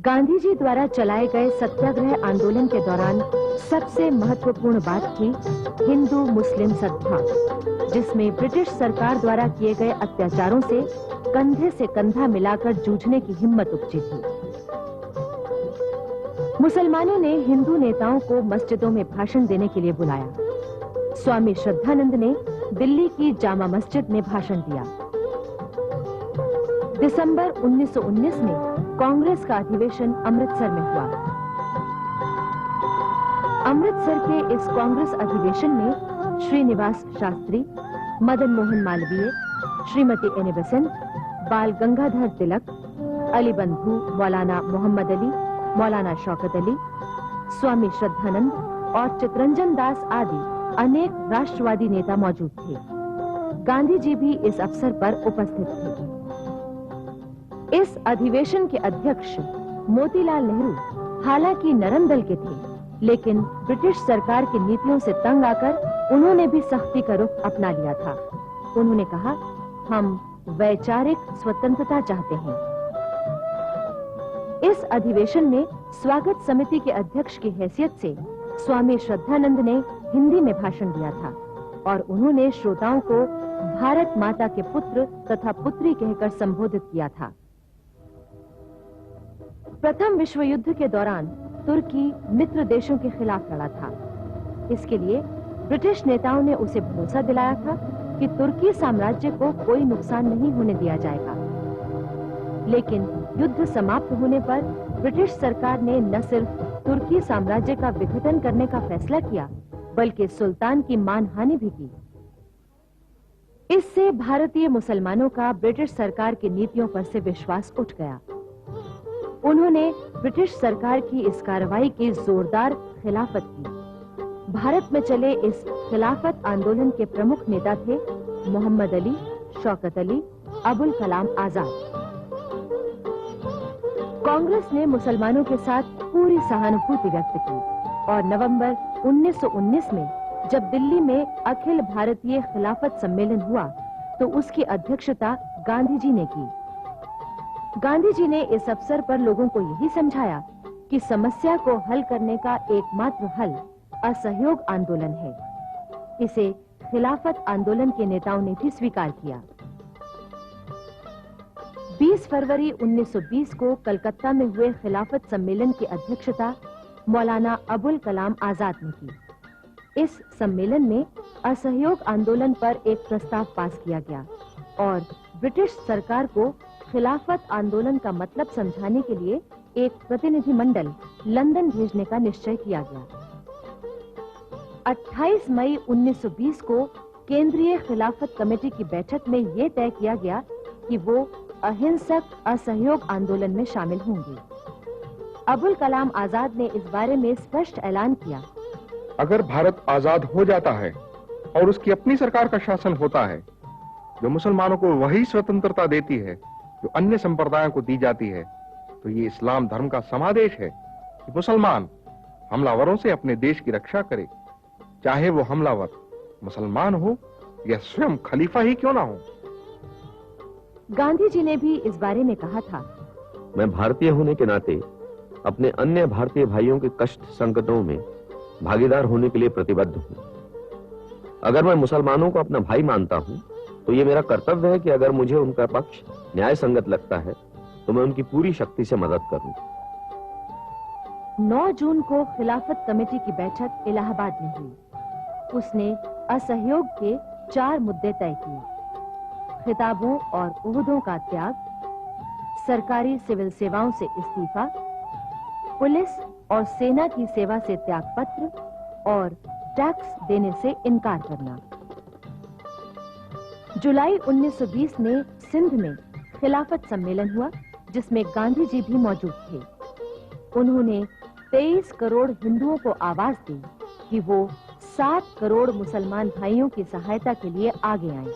गांधी जी द्वारा चलाए गए सत्याग्रह आंदोलन के दौरान सबसे महत्वपूर्ण बात थी हिंदू मुस्लिम सद्भाव, जिसमें ब्रिटिश सरकार द्वारा किए गए अत्याचारों से कंधा मिलाकर जूझने की हिम्मत उपजी थी। मुसलमानों ने हिंदू नेताओं को मस्जिदों में भाषण देने के लिए बुलाया। स्वामी श्रद्धानंद ने दिल्ली की जामा मस्जिद में भाषण दिया। दिसंबर 1919 में कांग्रेस का अधिवेशन अमृतसर में हुआ। अमृतसर के इस कांग्रेस अधिवेशन में श्रीनिवास शास्त्री, मदन मोहन मालवीय, श्रीमती एनी बेसेंट, बाल गंगाधर तिलक, अली बंधु मौलाना मोहम्मद अली, मौलाना शौकत अली, स्वामी श्रद्धानंद और चितरंजन दास आदि अनेक राष्ट्रवादी नेता मौजूद थे। गांधी जी भी इस अवसर पर उपस्थित थे। इस अधिवेशन के अध्यक्ष मोतीलाल नेहरू हालांकि नरम दल के थे, लेकिन ब्रिटिश सरकार की नीतियों से तंग आकर उन्होंने भी सख्ती का रुख अपना लिया था। उन्होंने कहा, हम वैचारिक स्वतंत्रता चाहते हैं। इस अधिवेशन में स्वागत समिति के अध्यक्ष की हैसियत से स्वामी श्रद्धानंद ने हिंदी में भाषण दिया था और उन्होंने श्रोताओं को भारत माता के पुत्र तथा पुत्री कहकर संबोधित किया था। प्रथम विश्व युद्ध के दौरान तुर्की मित्र देशों के खिलाफ लड़ा था। इसके लिए ब्रिटिश नेताओं ने उसे भरोसा दिलाया था कि तुर्की साम्राज्य को कोई नुकसान नहीं होने दिया जाएगा। लेकिन युद्ध समाप्त होने पर ब्रिटिश सरकार ने न सिर्फ तुर्की साम्राज्य का विघटन करने का फैसला किया, बल्कि सुल्तान की मानहानि भी की। इससे भारतीय मुसलमानों का ब्रिटिश सरकार की नीतियों पर से विश्वास उठ गया। उन्होंने ब्रिटिश सरकार की इस कार्रवाई की जोरदार खिलाफत की। भारत में चले इस खिलाफत आंदोलन के प्रमुख नेता थे मोहम्मद अली, शौकत अली, अबुल कलाम आजाद। कांग्रेस ने मुसलमानों के साथ पूरी सहानुभूति व्यक्त की और नवंबर 1919 में जब दिल्ली में अखिल भारतीय खिलाफत सम्मेलन हुआ तो उसकी अध्यक्षता गांधी जी ने की। गांधी जी ने इस अवसर पर लोगों को यही समझाया कि समस्या को हल करने का एकमात्र हल असहयोग आंदोलन है। इसे खिलाफत आंदोलन के नेताओं ने भी स्वीकार किया। 20 फरवरी 1920 को कलकत्ता में हुए खिलाफत सम्मेलन की अध्यक्षता मौलाना अबुल कलाम आजाद ने की। इस सम्मेलन में असहयोग आंदोलन पर एक प्रस्ताव पास किया गया और ब्रिटिश सरकार को खिलाफत आंदोलन का मतलब समझाने के लिए एक प्रतिनिधिमंडल लंदन भेजने का निश्चय किया गया। 28 मई 1920 को केंद्रीय खिलाफत कमेटी की बैठक में यह तय किया गया कि वो अहिंसक असहयोग आंदोलन में शामिल होंगे। अबुल कलाम आजाद ने इस बारे में स्पष्ट ऐलान किया, अगर भारत आजाद हो जाता है और उसकी अपनी सरकार का शासन होता है जो मुसलमानों को वही स्वतंत्रता देती है जो अन्य संप्रदायों को दी जाती है, तो ये इस्लाम धर्म का समादेश है कि मुसलमान हमलावरों से अपने देश की रक्षा करे, चाहे वो हमलावर मुसलमान हो या स्वयं खलीफा ही क्यों ना हो। गांधी जी ने भी इस बारे में कहा था, मैं भारतीय होने के नाते अपने अन्य भारतीय भाइयों के कष्ट संकटों में भागीदार होने के लिए प्रतिबद्ध हूं। अगर मैं मुसलमानों को अपना भाई मानता हूं, तो ये मेरा कर्तव्य है कि अगर मुझे उनका पक्ष न्याय संगत लगता है तो मैं उनकी पूरी शक्ति से मदद करूं। 9 जून को खिलाफत कमेटी की बैठक इलाहाबाद में हुई। उसने असहयोग के 4 मुद्दे तय किए: खिताबों और ओहदों का त्याग, सरकारी सिविल सेवाओं से इस्तीफा, पुलिस और सेना की सेवा से त्यागपत्र और टैक्स देने से इनकार करना। जुलाई 1920 में सिंध में खिलाफत सम्मेलन हुआ, जिसमें गांधी जी भी मौजूद थे। उन्होंने 23 करोड़ हिंदुओं को आवाज दी कि वो 7 करोड़ मुसलमान भाइयों की सहायता के लिए आगे आएं।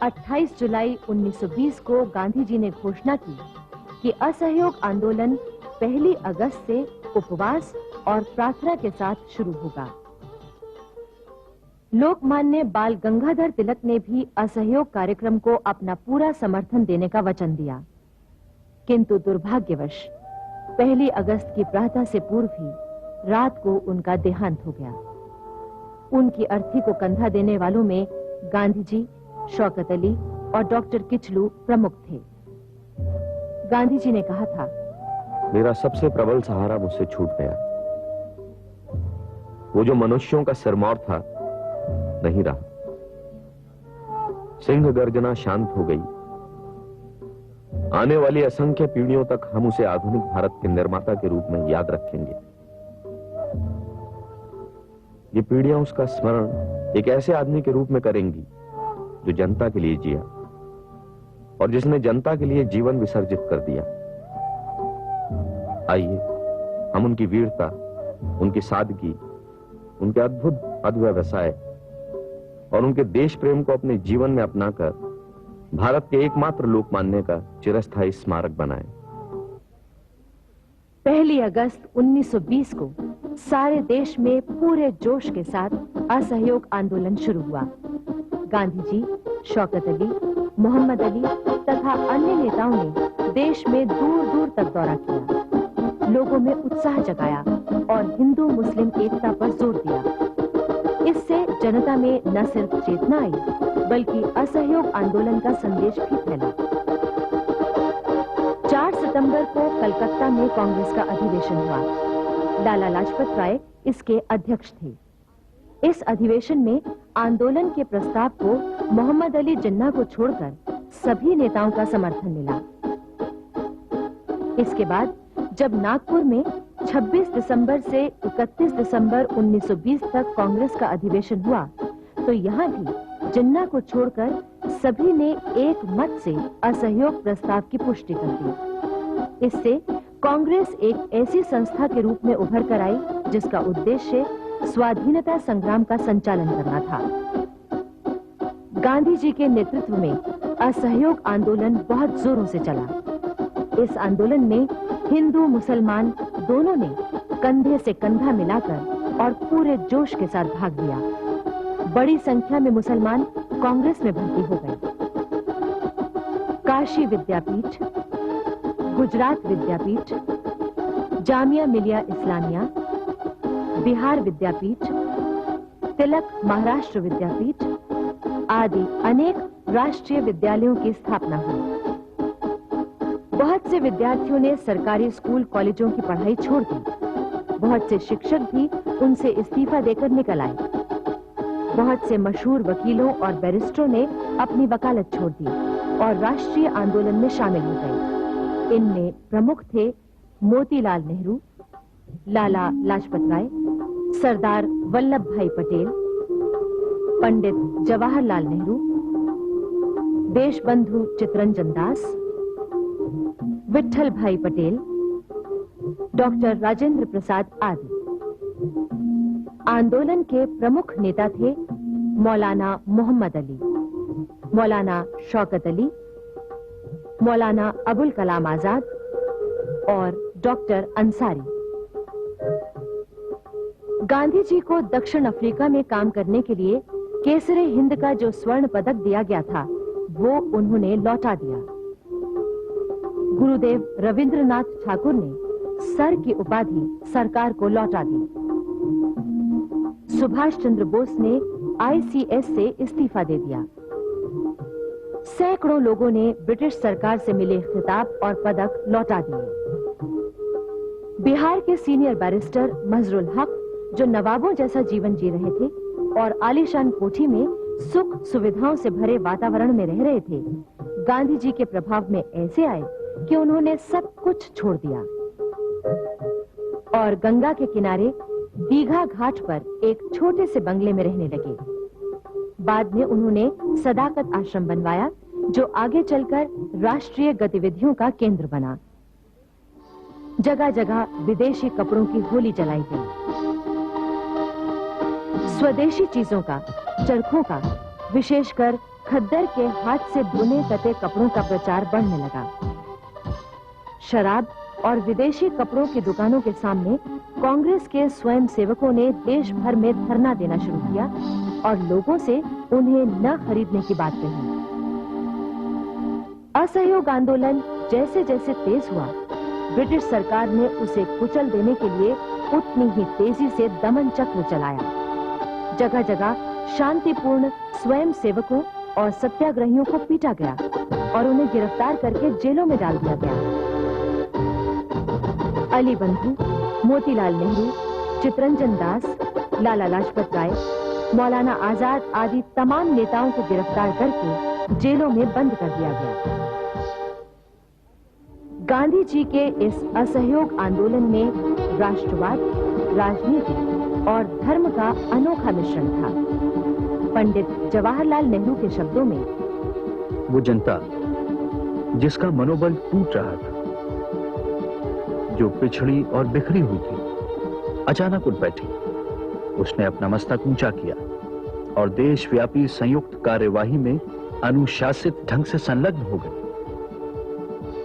28 जुलाई 1920 को गांधी जी ने घोषणा की कि असहयोग आंदोलन 1 अगस्त से उपवास और प्रार्थना के साथ शुरू होगा। लोकमान्य बाल गंगाधर तिलक ने भी असहयोग कार्यक्रम को अपना पूरा समर्थन देने का वचन दिया। किंतु दुर्भाग्यवश 1 अगस्त की प्रातः से पूर्व ही रात को उनका देहांत हो गया। उनकी अर्थी को कंधा देने वालों में गांधी जी, शौकत अली और डॉक्टर किचलू प्रमुख थे। गांधी जी ने कहा था, मेरा सबसे प्रबल सहारा मुझसे छूट गया। वो जो मनुष्यों का सिरमौर था, नहीं रहा। सिंह गर्जना शांत हो गई। आने वाली असंख्य पीढ़ियों तक हम उसे आधुनिक भारत के निर्माता के रूप में याद रखेंगे। ये पीढ़ियां उसका स्मरण एक ऐसे आदमी के रूप में करेंगी जो जनता के लिए जिया और जिसने जनता के लिए जीवन विसर्जित कर दिया। आइए हम उनकी वीरता, उनकी सादगी, उनके अद्भुत अध्यवसाय और उनके देश प्रेम को अपने जीवन में अपनाकर भारत के एकमात्र लोकमान्य का चिरस्थायी स्मारक बनाएं। 1 अगस्त 1920 को सारे देश में पूरे जोश के साथ असहयोग आंदोलन शुरू हुआ। गांधी जी, शौकत अली, मोहम्मद अली तथा अन्य नेताओं ने देश में दूर दूर तक दौरा किया, लोगों में उत्साह जगाया और हिंदू मुस्लिम एकता पर जोर दिया। इससे जनता में न सिर्फ चेतना आई बल्कि असहयोग आंदोलन का संदेश भी फैला। 4 सितंबर को कलकत्ता में कांग्रेस का अधिवेशन हुआ। लाला लाजपत राय इसके अध्यक्ष थे। इस अधिवेशन में आंदोलन के प्रस्ताव को मोहम्मद अली जिन्ना को छोड़कर सभी नेताओं का समर्थन मिला। इसके बाद जब नागपुर में 26 दिसंबर से 31 दिसंबर 1920 तक कांग्रेस का अधिवेशन हुआ, तो यहाँ भी जिन्ना को छोड़कर सभी ने एक मत से असहयोग प्रस्ताव की पुष्टि कर दी। इससे कांग्रेस एक ऐसी संस्था के रूप में उभर कर आई जिसका उद्देश्य स्वाधीनता संग्राम का संचालन करना था। गांधी जी के नेतृत्व में असहयोग आंदोलन बहुत जोरों से चला। इस आंदोलन में हिंदू मुसलमान दोनों ने कंधे से कंधा मिलाकर और पूरे जोश के साथ भाग लिया। बड़ी संख्या में मुसलमान कांग्रेस में भर्ती हो गए। काशी विद्यापीठ, गुजरात विद्यापीठ, जामिया मिलिया इस्लामिया, बिहार विद्यापीठ, तिलक महाराष्ट्र विद्यापीठ आदि अनेक राष्ट्रीय विद्यालयों की स्थापना हुई। बहुत से विद्यार्थियों ने सरकारी स्कूल कॉलेजों की पढ़ाई छोड़ दी। बहुत से शिक्षक भी उनसे इस्तीफा देकर निकल आए। बहुत से मशहूर वकीलों और बैरिस्टरों ने अपनी वकालत छोड़ दी और राष्ट्रीय आंदोलन में शामिल हो गए। इनमें प्रमुख थे मोतीलाल नेहरू, लाला लाजपत राय, सरदार वल्लभ भाई पटेल, पंडित जवाहरलाल नेहरू, देशबंधु चित्तरंजन दास, विट्ठल भाई पटेल, डॉक्टर राजेंद्र प्रसाद आदि। आंदोलन के प्रमुख नेता थे मौलाना मोहम्मद अली, मौलाना शौकत अली, मौलाना अबुल कलाम आजाद और डॉक्टर अंसारी। गांधी जी को दक्षिण अफ्रीका में काम करने के लिए केसरे हिंद का जो स्वर्ण पदक दिया गया था, वो उन्होंने लौटा दिया। गुरुदेव रविंद्रनाथ ठाकुर ने सर की उपाधि सरकार को लौटा दी। सुभाष चंद्र बोस ने ICS से इस्तीफा दे दिया। सैकड़ों लोगों ने ब्रिटिश सरकार से मिले खिताब और पदक लौटा दिए। बिहार के सीनियर बैरिस्टर मजरुल हक, जो नवाबों जैसा जीवन जी रहे थे और आलीशान कोठी में सुख सुविधाओं से भरे वातावरण में रह रहे थे, गांधी जी के प्रभाव में ऐसे आए कि उन्होंने सब कुछ छोड़ दिया और गंगा के किनारे दीघा घाट पर एक छोटे से बंगले में रहने लगे। बाद में उन्होंने सदाकत आश्रम बनवाया, जो आगे चलकर राष्ट्रीय गतिविधियों का केंद्र बना। जगह जगह विदेशी कपड़ों की होली जलाई गई। स्वदेशी चीजों का, चरखों का, विशेषकर खद्दर के हाथ से बुने कते कपड़ों का प्रचार बढ़ने लगा। शराब और विदेशी कपड़ों की दुकानों के सामने कांग्रेस के स्वयं सेवकों ने देश भर में धरना देना शुरू किया और लोगों से उन्हें न खरीदने की बात कही। असहयोग आंदोलन जैसे जैसे तेज हुआ, ब्रिटिश सरकार ने उसे कुचल देने के लिए उतनी ही तेजी से दमन चक्र चलाया। जगह जगह शांतिपूर्ण स्वयं सेवकों और सत्याग्रहियों को पीटा गया और उन्हें गिरफ्तार करके जेलों में डाल दिया गया। अली बंधु, मोतीलाल नेहरू, चितरंजन दास, लाला लाजपत राय, मौलाना आजाद आदि तमाम नेताओं को गिरफ्तार करके जेलों में बंद कर दिया गया। गांधी जी के इस असहयोग आंदोलन में राष्ट्रवाद, राजनीति और धर्म का अनोखा मिश्रण था। पंडित जवाहरलाल नेहरू के शब्दों में, वो जनता जिसका मनोबल टूट रहा था, जो पिछड़ी और बिखरी हुई थी, अचानक उठ बैठी। उसने अपना मस्तक ऊंचा किया और देशव्यापी संयुक्त कार्यवाही में अनुशासित ढंग से संलग्न हो गई।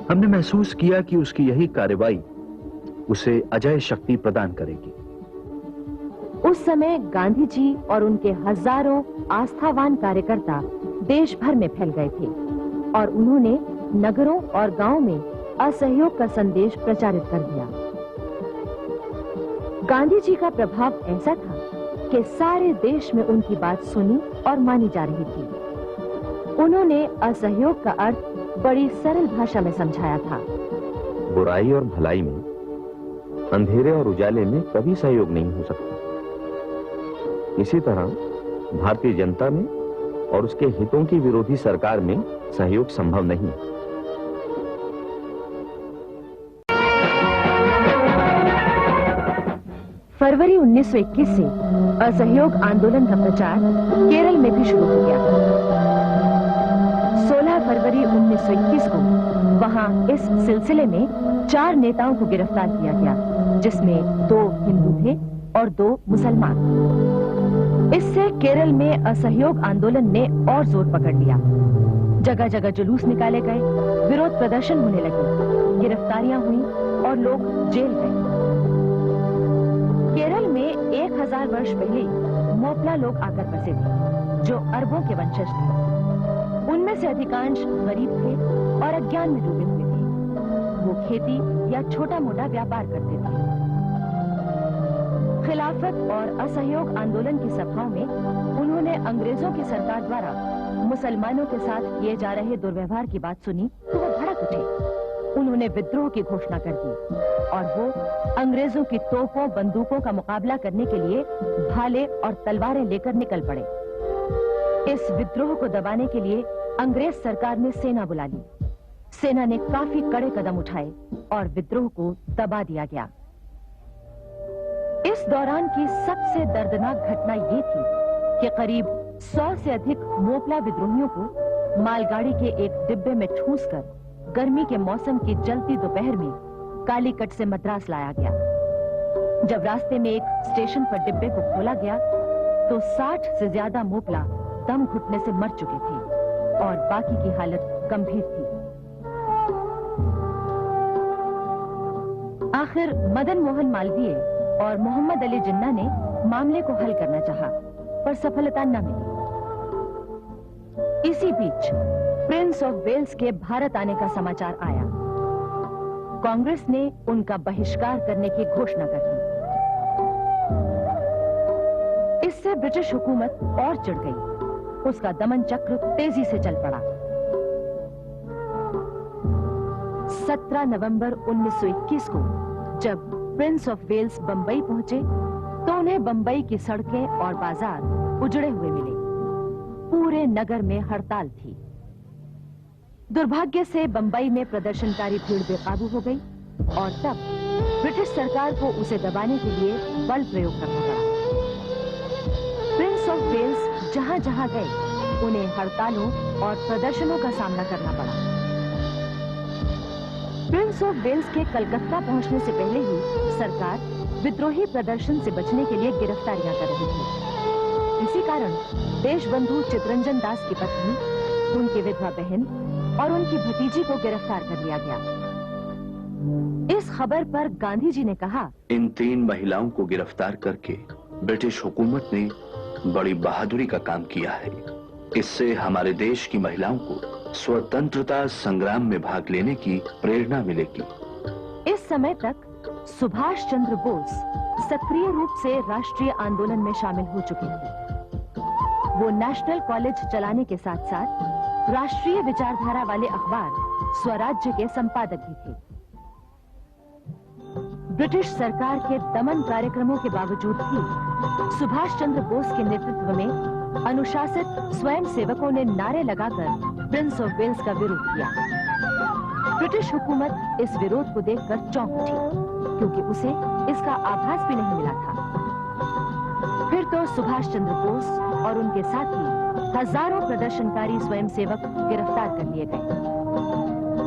हमने महसूस किया कि उसकी यही कार्यवाही उसे अजय शक्ति प्रदान करेगी। उस समय गांधी जी और उनके हजारों आस्थावान कार्यकर्ता देश भर में फैल गए थे और उन्होंने नगरों और गांवों में असहयोग का संदेश प्रचारित कर दिया। गांधी जी का प्रभाव ऐसा था कि सारे देश में उनकी बात सुनी और मानी जा रही थी। उन्होंने असहयोग का अर्थ बड़ी सरल भाषा में समझाया था। बुराई और भलाई में, अंधेरे और उजाले में कभी सहयोग नहीं हो सकता। इसी तरह भारतीय जनता में और उसके हितों की विरोधी सरकार में सहयोग संभव नहीं। फरवरी 1921 से असहयोग आंदोलन का प्रचार केरल में भी शुरू हो गया। 16 फरवरी 1921 को वहां इस सिलसिले में 4 नेताओं को गिरफ्तार किया गया, जिसमें 2 हिंदू थे और 2 मुसलमान। इससे केरल में असहयोग आंदोलन ने और जोर पकड़ लिया। जगह जगह जुलूस निकाले गए, विरोध प्रदर्शन होने लगे, गिरफ्तारियां हुई और लोग जेल गए। केरल में 1000 वर्ष पहले मोपला लोग आकर बसे थे, जो अरबों के वंशज थे। उनमें से अधिकांश गरीब थे और अज्ञान में डूबे हुए थे। वो खेती या छोटा मोटा व्यापार करते थे। खिलाफत और असहयोग आंदोलन की सभाओं में उन्होंने अंग्रेजों की सरकार द्वारा मुसलमानों के साथ किए जा रहे दुर्व्यवहार की बात सुनी तो वो भड़क उठे। उन्होंने विद्रोह की घोषणा कर दी और वो अंग्रेजों की तोपों बंदूकों का मुकाबला करने के लिए भाले और तलवारें लेकर निकल पड़े। इस विद्रोह को दबाने के लिए अंग्रेज सरकार ने सेना बुला ली। सेना ने काफी कड़े कदम उठाए और विद्रोह को दबा दिया गया। इस दौरान की सबसे दर्दनाक घटना ये थी कि करीब 100 से अधिक मोपला विद्रोहियों को मालगाड़ी के एक डिब्बे में ठूंसकर गर्मी के मौसम की जलती दोपहर में कालीकट से मद्रास लाया गया। जब रास्ते में एक स्टेशन पर डिब्बे को खोला गया तो 60 से ज्यादा मोपला दम घुटने से मर चुके थे और बाकी की हालत गंभीर थी। आखिर मदन मोहन मालवीय और मोहम्मद अली जिन्ना ने मामले को हल करना चाहा, पर सफलता न मिली। इसी बीच प्रिंस ऑफ वेल्स के भारत आने का समाचार आया। कांग्रेस ने उनका बहिष्कार करने की घोषणा कर दी। इससे ब्रिटिश हुकूमत और चिढ़ गई। उसका दमन चक्र तेजी से चल पड़ा। 17 नवंबर 1921 को जब प्रिंस ऑफ वेल्स बंबई पहुंचे तो उन्हें बंबई की सड़कें और बाजार उजड़े हुए मिले। पूरे नगर में हड़ताल थी। दुर्भाग्य से बंबई में प्रदर्शनकारी भीड़ बेकाबू हो गई और तब ब्रिटिश सरकार को उसे दबाने के लिए बल प्रयोग करना पड़ा। प्रिंस ऑफ वेल्स जहां जहां गए उन्हें हड़तालों और प्रदर्शनों का सामना करना पड़ा। प्रिंस ऑफ वेल्स के कलकत्ता पहुंचने से पहले ही सरकार विद्रोही प्रदर्शन से बचने के लिए गिरफ्तारियां कर रही थी। इसी कारण देशबंधु चितरंजन दास की पत्नी, उनकी विधवा बहन और उनकी भतीजी को गिरफ्तार कर लिया गया। इस खबर पर गांधी जी ने कहा, इन 3 महिलाओं को गिरफ्तार करके ब्रिटिश हुकूमत ने बड़ी बहादुरी का काम किया है। इससे हमारे देश की महिलाओं को स्वतंत्रता संग्राम में भाग लेने की प्रेरणा मिलेगी। इस समय तक सुभाष चंद्र बोस सक्रिय रूप से राष्ट्रीय आंदोलन में शामिल हो चुके थे। वो नेशनल कॉलेज चलाने के साथ साथ राष्ट्रीय विचारधारा वाले अखबार स्वराज्य के संपादक भी थे। ब्रिटिश सरकार के दमन कार्यक्रमों के बावजूद भी सुभाष चंद्र बोस के नेतृत्व में अनुशासित स्वयंसेवकों ने नारे लगाकर प्रिंस ऑफ वेल्स का विरोध किया। ब्रिटिश हुकूमत इस विरोध को देखकर चौंक उठी, क्योंकि उसे इसका आभास भी नहीं मिला था। फिर तो सुभाष चंद्र बोस और उनके साथी हजारों प्रदर्शनकारी स्वयंसेवक गिरफ्तार कर लिए गए।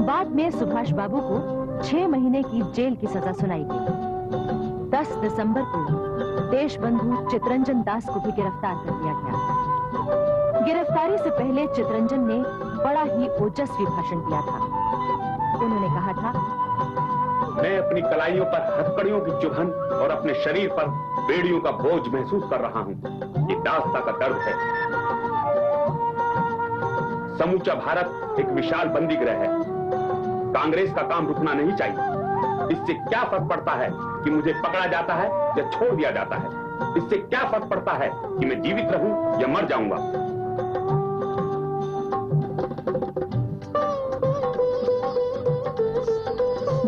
बाद में सुभाष बाबू को 6 महीने की जेल की सजा सुनाई गई। 10 दिसंबर को देशबंधु चितरंजन दास को भी गिरफ्तार कर लिया गया। गिरफ्तारी से पहले चितरंजन ने बड़ा ही ओजस्वी भाषण दिया था। उन्होंने कहा था, मैं अपनी कलाइयों पर हथकड़ियों की चुभन और अपने शरीर पर बेड़ियों का बोझ महसूस कर रहा हूं। ये दास्ता का दर्द है। समूचा भारत एक विशाल बंदी गृह है। कांग्रेस का काम रुकना नहीं चाहिए। इससे क्या फर्क पड़ता है कि मुझे पकड़ा जाता है या छोड़ दिया जाता है? इससे क्या फर्क पड़ता है कि मैं जीवित रहूं या मर जाऊंगा?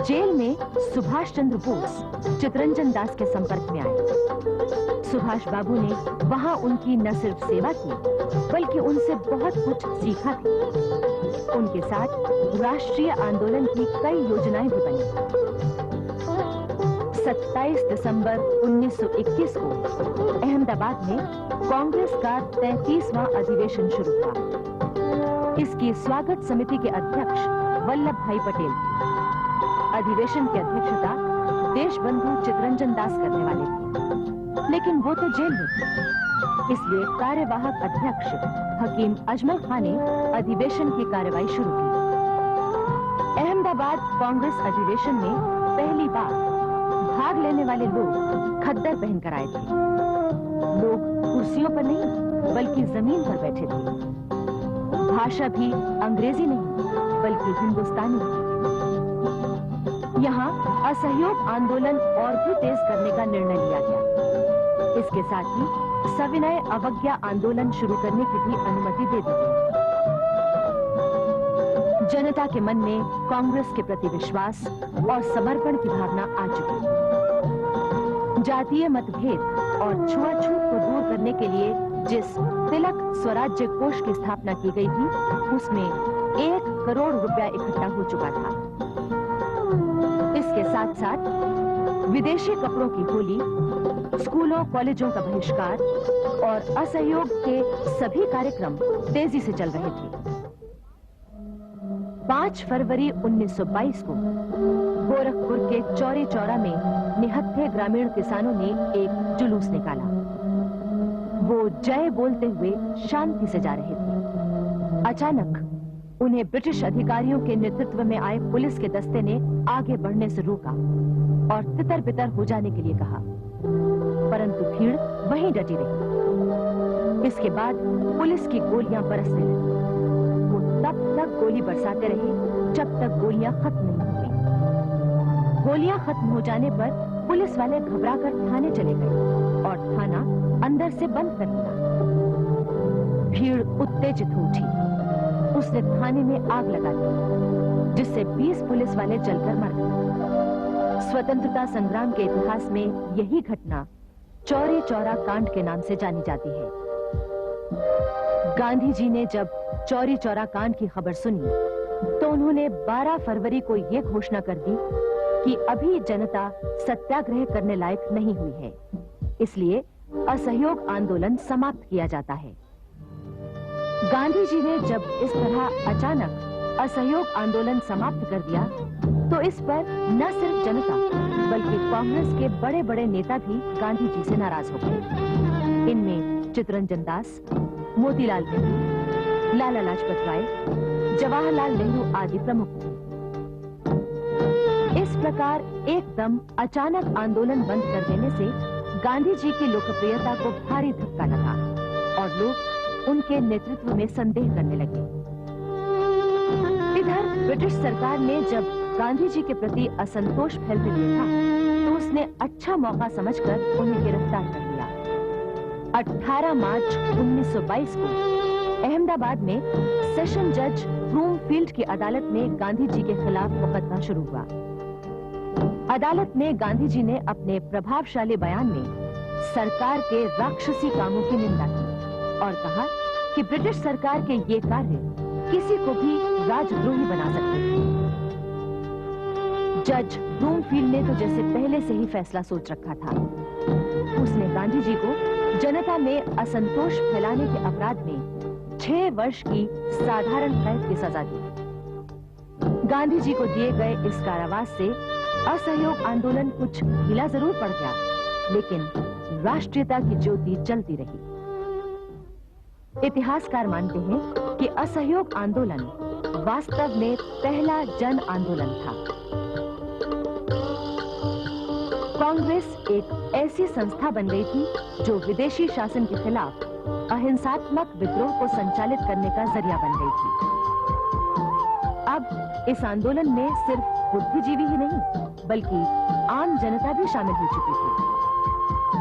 जेल में सुभाष चंद्र बोस चितरंजन दास के संपर्क में आए। सुभाष बाबू ने वहां उनकी न सिर्फ सेवा की, बल्कि उनसे बहुत कुछ सीखा भी। उनके साथ राष्ट्रीय आंदोलन की कई योजनाएं भी बनी। 27 दिसंबर 1921 को अहमदाबाद में कांग्रेस का 33वां अधिवेशन शुरू हुआ। इसकी स्वागत समिति के अध्यक्ष वल्लभ भाई पटेल थे। अधिवेशन की अध्यक्षता देशबंधु चितरंजन दास करने वाले थे, लेकिन वो तो जेल में थे। इसलिए कार्यवाहक अध्यक्ष हकीम अजमल खान ने अधिवेशन की कार्यवाही शुरू की। अहमदाबाद कांग्रेस अधिवेशन में पहली बार भाग लेने वाले लोग खद्दर पहनकर आए थे। लोग कुर्सियों पर नहीं, बल्कि जमीन पर बैठे थे। भाषा भी अंग्रेजी नहीं, बल्कि हिंदुस्तानी थी। यहाँ असहयोग आंदोलन और भी तेज करने का निर्णय लिया गया। इसके साथ ही सविनय अवज्ञा आंदोलन शुरू करने की भी अनुमति दे दी गई। जनता के मन में कांग्रेस के प्रति विश्वास और समर्पण की भावना आ चुकी थी। जातीय मतभेद और छुआछूत को दूर करने के लिए जिस तिलक स्वराज्य कोष की स्थापना की गई थी, उसमें 1 करोड़ रुपया इकट्ठा हो चुका था। इसके साथ साथ विदेशी कपड़ों की होली, स्कूलों कॉलेजों का बहिष्कार और असहयोग के सभी कार्यक्रम तेजी से चल रहे थे। 5 फरवरी 1922 को गोरखपुर के चौरी चौरा में निहत्थे ग्रामीण किसानों ने एक जुलूस निकाला। वो जय बोलते हुए शांति से जा रहे थे। अचानक उन्हें ब्रिटिश अधिकारियों के नेतृत्व में आए पुलिस के दस्ते ने आगे बढ़ने से रोका और तितर-बितर हो जाने के लिए कहा, परंतु भीड़ वहीं डटी रही। इसके बाद पुलिस की गोलियां बरसने लगी। वो तब तक गोली बरसाते रहे जब तक गोलियां खत्म नहीं हो गई। गोलियां खत्म हो जाने पर पुलिस वाले घबराकर थाने चले गए और थाना अंदर से बंद कर दिया। भीड़ उत्तेजित हो उठी। उसने थाने में आग लगा दी, जिससे 20 पुलिस वाले जलकर मर गए। स्वतंत्रता संग्राम के इतिहास में यही घटना चौरी चौरा कांड के नाम से जानी जाती है। गांधी जी ने जब चौरी चौरा कांड की खबर सुनी, तो उन्होंने 12 फरवरी को यह घोषणा कर दी कि अभी जनता सत्याग्रह करने लायक नहीं हुई है, इसलिए असहयोग आंदोलन समाप्त किया जाता है। गांधी जी ने जब इस तरह अचानक असहयोग आंदोलन समाप्त कर दिया, तो इस पर न सिर्फ जनता बल्कि कांग्रेस के बड़े बड़े नेता भी गांधी जी से नाराज हो गए। इनमें चितरंजन दास, मोतीलाल नेहरू, लाला लाजपत राय, जवाहरलाल नेहरू आदि प्रमुख थे। इस प्रकार एकदम अचानक आंदोलन बंद कर देने से गांधी जी की लोकप्रियता को भारी धक्का लगा और लोग उनके नेतृत्व में संदेह करने लगे। इधर ब्रिटिश सरकार ने जब गांधी जी के प्रति असंतोष फैलते देखा तो उसने अच्छा मौका समझकर उन्हें गिरफ्तार कर लिया। 18 मार्च 1922 को अहमदाबाद में सेशन जज ब्रूमफील्ड की अदालत में गांधी जी के खिलाफ मुकदमा शुरू हुआ। अदालत में गांधी जी ने अपने प्रभावशाली बयान में सरकार के राक्षसी कामों की निंदा की और कहा कि ब्रिटिश सरकार के ये कार्य किसी को भी राजद्रोही बना सकते थे। जज ब्रूमफील्ड ने तो जैसे पहले से ही फैसला सोच रखा था। उसने गांधी जी को जनता में असंतोष फैलाने के अपराध में 6 वर्ष की साधारण कैद की सजा दी। गांधी जी को दिए गए इस कारावास से असहयोग आंदोलन कुछ ढीला जरूर पड़ गया, लेकिन राष्ट्रीयता की ज्योति जलती रही। इतिहासकार मानते हैं कि असहयोग आंदोलन वास्तव में पहला जन आंदोलन था। कांग्रेस एक ऐसी संस्था बन गई थी जो विदेशी शासन के खिलाफ अहिंसात्मक विद्रोह को संचालित करने का जरिया बन गई थी। अब इस आंदोलन में सिर्फ बुद्धिजीवी ही नहीं बल्कि आम जनता भी शामिल हो चुकी थी।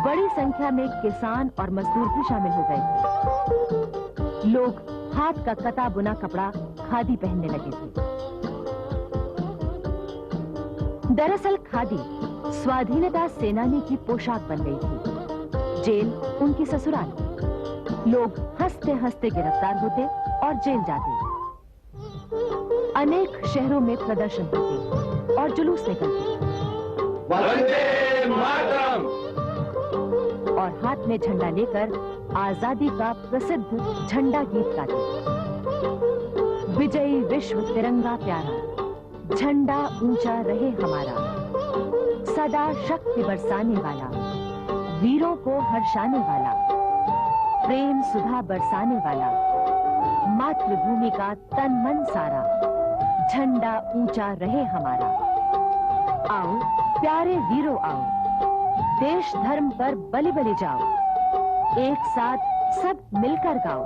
बड़ी संख्या में किसान और मजदूर भी शामिल हो गए थे। लोग हाथ का कता बुना कपड़ा खादी पहनने लगे थे। दरअसल खादी स्वाधीनता सेनानी की पोशाक बन गई थी। जेल उनकी ससुराल। लोग हंसते हंसते गिरफ्तार होते और जेल जाते। अनेक शहरों में प्रदर्शन होते और जुलूस निकलते वंदे मातरम और हाथ में झंडा लेकर आजादी का प्रसिद्ध झंडा गीत गाते। विजयी विश्व तिरंगा प्यारा, झंडा ऊंचा रहे हमारा, सदा शक्ति बरसाने वाला, वीरों को हर्षाने वाला, प्रेम सुधा बरसाने वाला, मातृभूमि का तन मन सारा, झंडा ऊंचा रहे हमारा। आओ प्यारे वीरों आओ, देश धर्म पर बलि बलि जाओ, एक साथ सब मिलकर गाओ,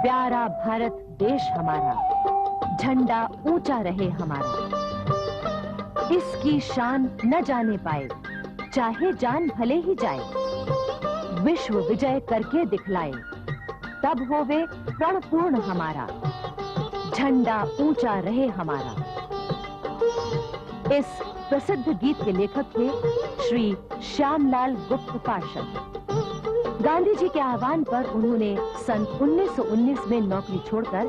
प्यारा भारत देश हमारा, झंडा ऊंचा रहे हमारा। इसकी शान न जाने पाए चाहे जान भले ही जाए, विश्व विजय करके दिखलाए, तब होवे प्रण पूर्ण हमारा, झंडा ऊंचा रहे हमारा। इस प्रसिद्ध गीत के लेखक थे श्री श्यामलाल गुप्त पार्षद। गांधी जी के आह्वान पर उन्होंने सन 1919 में नौकरी छोड़कर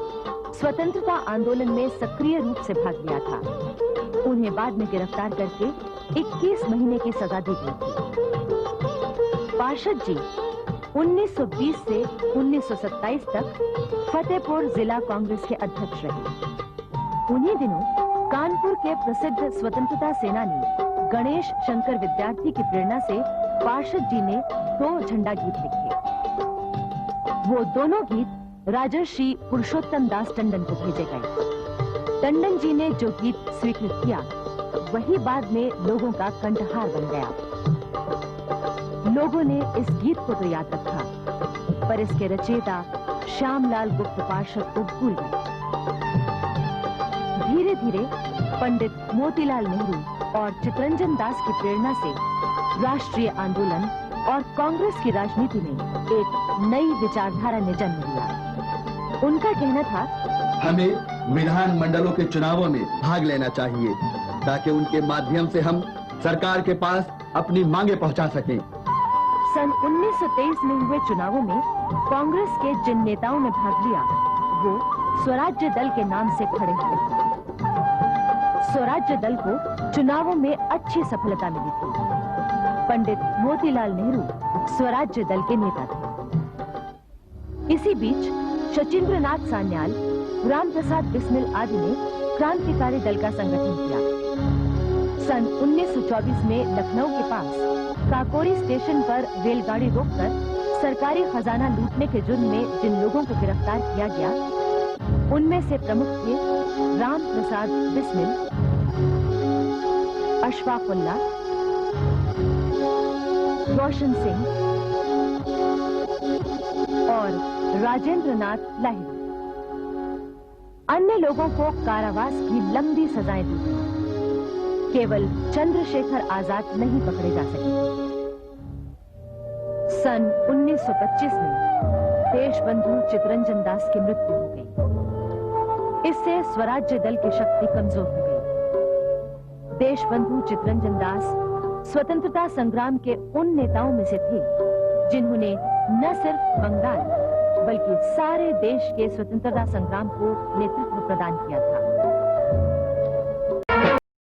स्वतंत्रता आंदोलन में सक्रिय रूप से भाग लिया था। उन्हें बाद में गिरफ्तार करके 21 महीने की सजा दी गई थी। पार्षद जी 1920 से 1927 तक फतेहपुर जिला कांग्रेस के अध्यक्ष रहे। उन्हीं दिनों कानपुर के प्रसिद्ध स्वतंत्रता सेनानी गणेश शंकर विद्यार्थी की प्रेरणा से पार्षद जी ने 2 झंडा गीत लिखे। वो दोनों गीत राजर्षि पुरुषोत्तम दास टंडन को भेजे गए। टंडन जी ने जो गीत स्वीकृत किया वही बाद में लोगों का कंठहार बन गया। लोगों ने इस गीत को तो याद रखा, पर इसके रचयिता श्यामलाल गुप्त पार्षद को भूल गए। धीरे धीरे पंडित मोतीलाल नेहरू और चितरंजन दास की प्रेरणा से राष्ट्रीय आंदोलन और कांग्रेस की राजनीति में एक नई विचारधारा ने जन्म लिया। उनका कहना था, हमें विधान मंडलों के चुनावों में भाग लेना चाहिए ताकि उनके माध्यम से हम सरकार के पास अपनी मांगे पहुंचा सकें। सन 1923 में हुए चुनावों में कांग्रेस के जिन नेताओं ने भाग लिया वो स्वराज्य दल के नाम से खड़े हुए थे। स्वराज्य दल को चुनावों में अच्छी सफलता मिली थी। पंडित मोतीलाल नेहरू स्वराज्य दल के नेता थे। इसी बीच शचीन्द्रनाथ सान्याल, राम प्रसाद बिस्मिल आदि ने क्रांतिकारी दल का संगठन किया। सन 1924 में लखनऊ के पास काकोरी स्टेशन पर रेलगाड़ी रोककर सरकारी खजाना लूटने के जुर्म में जिन लोगों को गिरफ्तार किया गया उनमें से प्रमुख थे राम प्रसाद बिस्मिल, अशफाकुल्ला, रोशन सिंह और राजेंद्रनाथ लाहिड़ी। अन्य लोगों को कारावास की लंबी सजाएं दी गई। केवल चंद्रशेखर आजाद नहीं पकड़े जा सके। सन 1925 में देशबंधु चित्तरंजन दास की मृत्यु हो गई। इससे स्वराज्य दल की शक्ति कमजोर हो गई। देशबंधु चित्तरंजन दास स्वतंत्रता संग्राम के उन नेताओं में से थे जिन्होंने न सिर्फ बंगाल बल्कि सारे देश के स्वतंत्रता संग्राम को नेतृत्व प्रदान किया था।